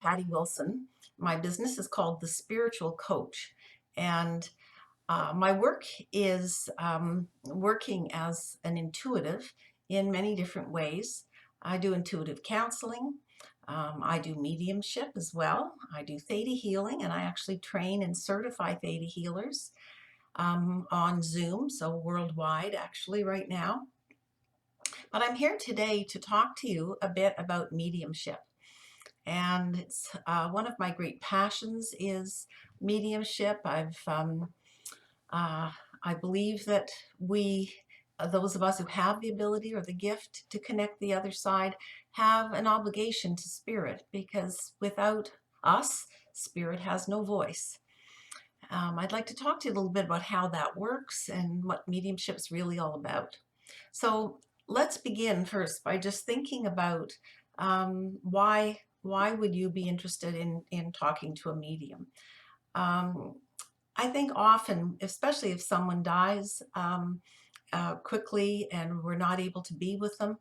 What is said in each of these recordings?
Patti Wilson. My business is called The Spiritual Coach. And my work is working as an intuitive in many different ways. I do intuitive counseling. I do mediumship as well. I do theta healing, and I actually train and certify theta healers on Zoom, so worldwide actually right now. But I'm here today to talk to you a bit about mediumship. And it's one of my great passions is mediumship. Uh, I believe that those of us who have the ability or the gift to connect the other side, have an obligation to spirit, because without us, spirit has no voice. I'd like to talk to you a little bit about how that works and what mediumship's really all about. So let's begin first by just thinking about why would you be interested in talking to a medium? I think often, especially if someone dies quickly and we're not able to be with them,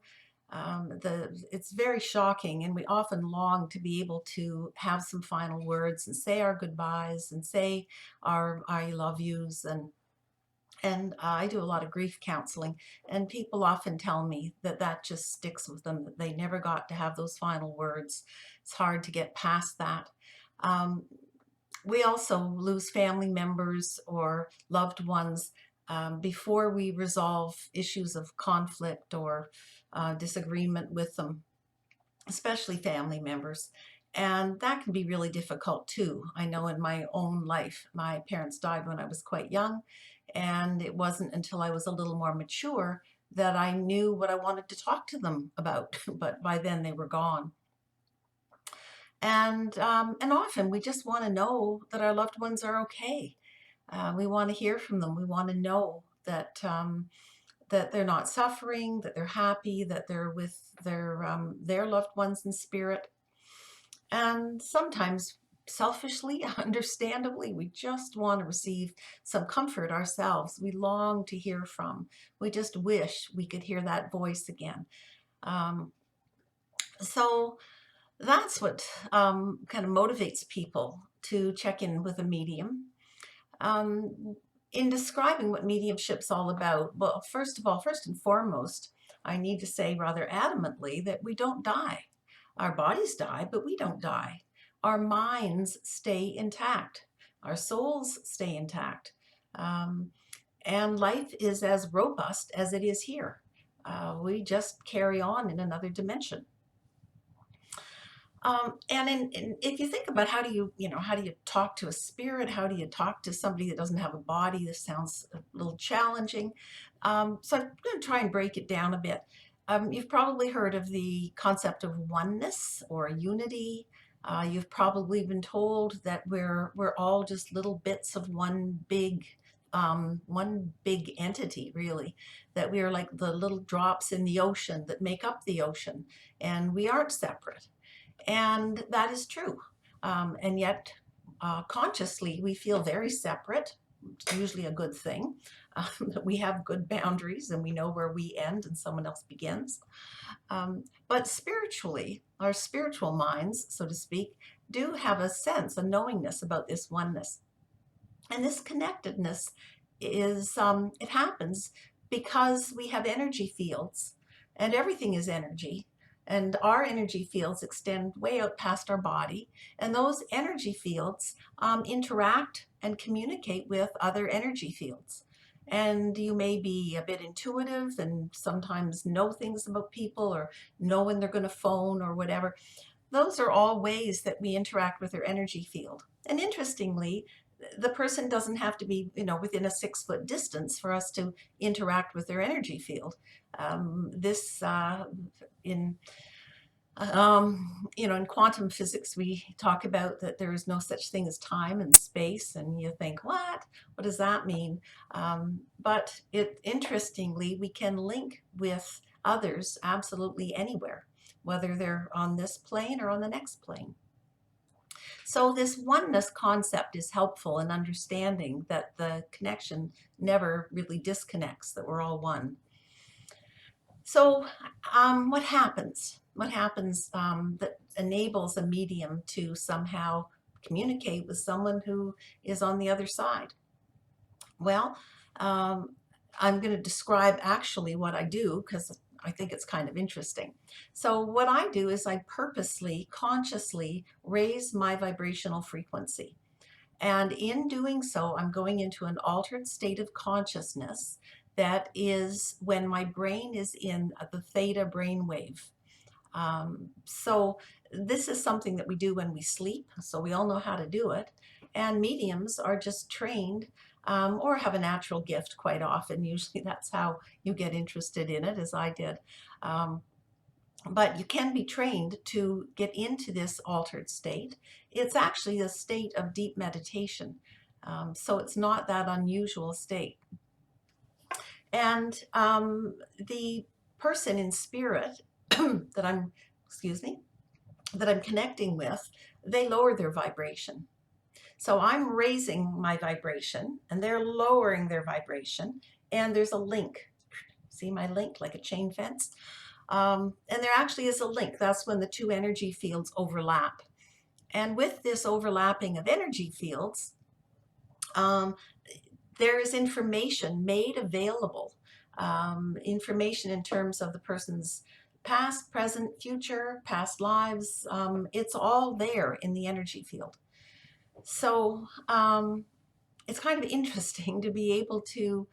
it's very shocking, and we often long to be able to have some final words and say our goodbyes and say our I love yous. And I do a lot of grief counseling, and people often tell me that that just sticks with them, that they never got to have those final words. It's hard to get past that. Um, we also lose family members or loved ones before we resolve issues of conflict or disagreement with them, especially family members. And that can be really difficult too. I know in my own life, my parents died when I was quite young, and it wasn't until I was a little more mature that I knew what I wanted to talk to them about, but by then they were gone. And often we just want to know that our loved ones are okay. We want to hear from them. We want to know that they're not suffering, that they're happy, that they're with their loved ones in spirit. And sometimes, selfishly, understandably, we just want to receive some comfort ourselves. We long to hear from. We just wish we could hear that voice again. Um, so that's what kind of motivates people to check in with a medium. Um, in describing what mediumship's all about, well, first of all, first and foremost, I need to say rather adamantly that we don't die. Our bodies die, but we don't die. Our minds stay intact. Our souls stay intact. Um, and life is as robust as it is here. We just carry on in another dimension. If you think about how do you talk to a spirit? How do you talk to somebody that doesn't have a body? This sounds a little challenging. So I'm going to try and break it down a bit. You've probably heard of the concept of oneness or unity. You've probably been told that we're all just little bits of one big entity, really, that we are like the little drops in the ocean that make up the ocean, and we aren't separate. And that is true. And yet, consciously, we feel very separate. It's usually a good thing. That we have good boundaries and we know where we end and someone else begins. But spiritually, our spiritual minds, so to speak, do have a sense, a knowingness about this oneness. And this connectedness it happens because we have energy fields, and everything is energy. And our energy fields extend way out past our body. And those energy fields interact and communicate with other energy fields. And you may be a bit intuitive and sometimes know things about people or know when they're going to phone or whatever. Those are all ways that we interact with their energy field. And interestingly, the person doesn't have to be, within a 6-foot distance for us to interact with their energy field. This in in quantum physics, we talk about that there is no such thing as time and space, and you think, what does that mean? But interestingly, we can link with others absolutely anywhere, whether they're on this plane or on the next plane. So this oneness concept is helpful in understanding that the connection never really disconnects, that we're all one. So what happens? what happens that enables a medium to somehow communicate with someone who is on the other side? Well, um, I'm going to describe actually what I do because I think it's kind of interesting. So what I do is I purposely, consciously raise my vibrational frequency. And in doing so, I'm going into an altered state of consciousness that is when my brain is in the theta brainwave. So this is something that we do when we sleep, so we all know how to do it. And mediums are just trained or have a natural gift quite often. Usually that's how you get interested in it, as I did. Um, but you can be trained to get into this altered state. It's actually a state of deep meditation. So it's not that unusual state. And the person in spirit that I'm, excuse me, that I'm connecting with, they lower their vibration. So I'm raising my vibration and they're lowering their vibration. And there's a link. See my link, like a chain fence? And there actually is a link. That's when the two energy fields overlap. And with this overlapping of energy fields, there is information made available, information in terms of the person's past, present, future, past lives. It's all there in the energy field. So it's kind of interesting to be able to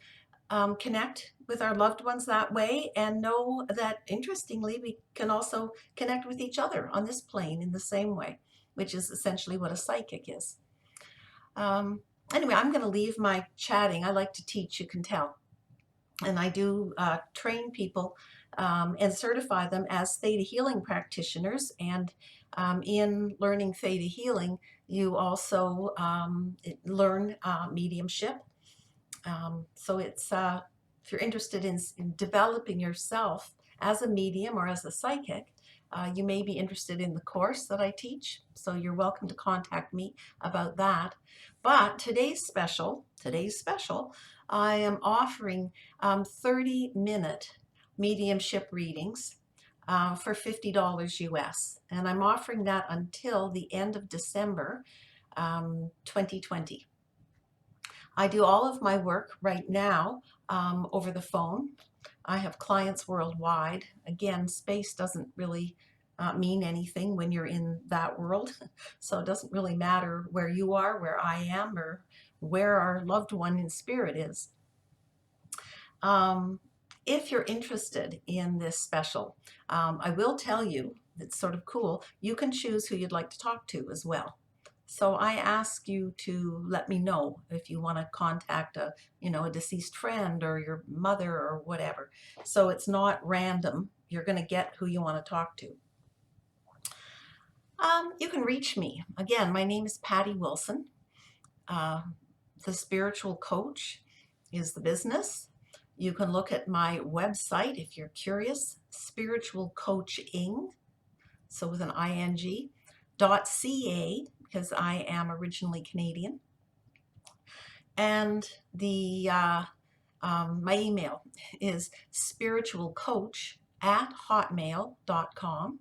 connect with our loved ones that way and know that, interestingly, we can also connect with each other on this plane in the same way, which is essentially what a psychic is. Anyway, I'm going to leave my chatting. I like to teach, you can tell. And I do train people and certify them as theta healing practitioners. And in learning theta healing, you also learn mediumship. So it's if you're interested in developing yourself as a medium or as a psychic, you may be interested in the course that I teach. So you're welcome to contact me about that. But today's special, I am offering 30-minute mediumship readings for $50 US. And I'm offering that until the end of December 2020. I do all of my work right now over the phone. I have clients worldwide. Again, space doesn't really mean anything when you're in that world. So it doesn't really matter where you are, where I am, or where our loved one in spirit is. If you're interested in this special, I will tell you, it's sort of cool, you can choose who you'd like to talk to as well. So I ask you to let me know if you want to contact a deceased friend or your mother or whatever. So it's not random. You're going to get who you want to talk to. You can reach me. Again, my name is Patti Wilson. The spiritual coach is the business. You can look at my website if you're curious, spiritual coaching, so with an ing, .ca, because I am originally Canadian. And the my email is spiritualcoach@hotmail.com,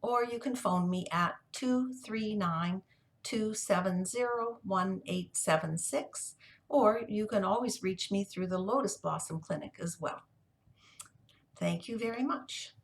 or you can phone me at 239-270-1876, or you can always reach me through the Lotus Blossom Clinic as well. Thank you very much.